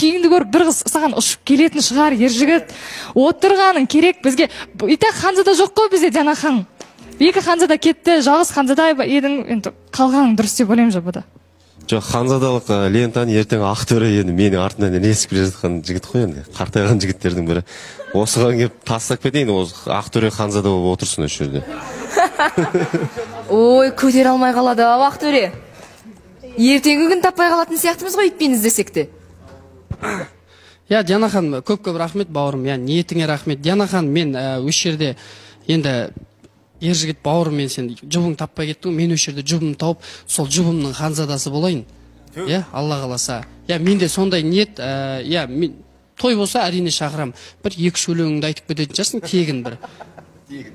күйіңді көріп бір қыз саған ұшып келетін шығар, ержігіт. Отырғаның керек бізге. Итак Ханзада жоқ қой бізде, Диана ханым. Екі Ханзада кетті, жалғыз Ханзада едің, енді қалғаның дұрыс деп ойлаймын жоқ бұда. Жоқ, Ханзадалық лентаны ертең Ақтөре енді менің артынан ілесіп келе жатқан жігіт қой енді. Қартайған жігіттердің бірі. Осыған келіп тастап кетейін, Ақтөре Ханзада болып отырсын осы жерде. Ой, көтер алмай қалады ау Ақтөре. Ертеңгі күн таппай қалатын сияқтымыз ғой итпен іздесек те. Диана ханым, көп-көп рахмет бауырым, ниетіңе рахмет. Диана ханым, мен осы жерде енді ержігіт бауырым, мен сен жұбың таппай кеттің, мен осы жерде жұбым тауып, сол жұбымның Ханзадасы болайын. Алла қаласа. Менде сондай ниет, той болса әрине шақырам. Бір екі өлеңіңді айтып кететін жасын, тегін бір.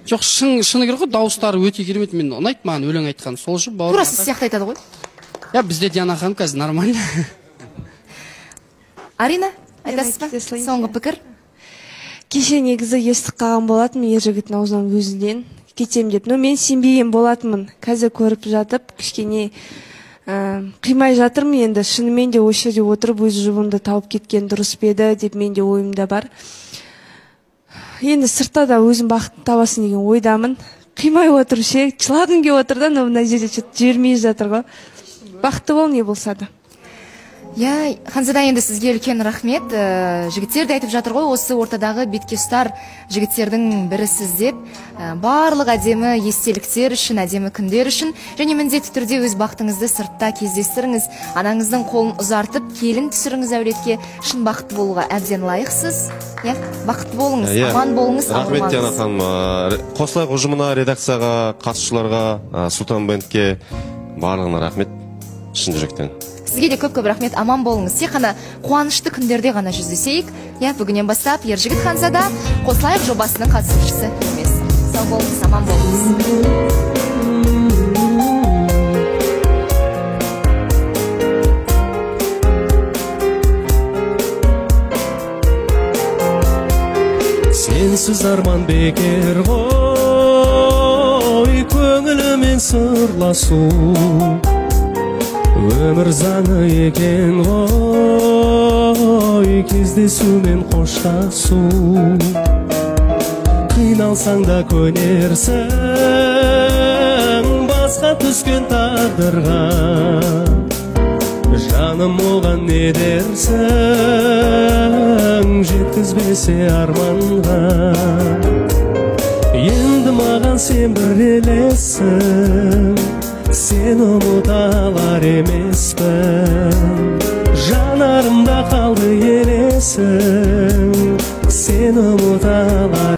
Жоқ, шыны керек қой, дауыстары өте керемет, мен ұнайды маған өлең айтқан. Сол үшін бауырым. Тура сіз сияқты айтады ғой. Бізде Диана ханым қазір нормально. Арина, айтасыз ба? Соңғы пікір. Кеше негізі естіп қалған болатынмын ержігіттің аузынан өзінен кетем деп. Но мен сенбеген болатынмын. Қазір көріп жатып, кішкене қимай жатырмын енді. Шынымен де осы жерде отырып өз жұбымды тауып кеткен дұрыс па еді деп менде ойымда бар. Енді сыртта да өзім бақытты табасын деген ойдамын. Қимай отырып ше, жылағым келіп отыр да, мына жерде жібермей жатыр ғой. Бақытты бол не болса да. Ханзада, енді сізге үлкен рахмет. Жігіттер де айтып жатыр ғой, осы ортадағы бетке ұстар жігіттердің бірісіз деп. Барлық әдемі естеліктер үшін, әдемі күндер үшін, және міндетті түрде өз бақытыңызды сыртта кездестіріңіз. Анаңыздың қолын ұзартып, келін түсіріңіз әулетке. Шын бақытты болуға әбден лайықсыз. Бақытты болыңыз, аман болыңыз, рахмет Диана ханым. Қосылайық ұжымына, редакцияға, қатысушыларға, Сұлтан бендке барлығына рахмет. Шын жүректен. Сізге де көп-көп рахмет, аман болыңыз. Тек қана қуанышты күндерде ғана жүздесейік. Бүгіннен бастап ержігіт Ханзада қосылайық жобасының қатысушысы емес. Сау болыңыз, аман болыңыз. Сенсіз арман бекер ғой, көңілімен сырласу. Өмір заңы екен ғой, кездесумен қоштасу. Қиналсаң да көнерсің, басқа түскен тағдырға. Жаным оған не дерсің, жеткізбесе арманға. Енді маған сен бір елессің, сен ұмыта алар емеспін. Жанарымда қалды елесің, сен ұмыта алар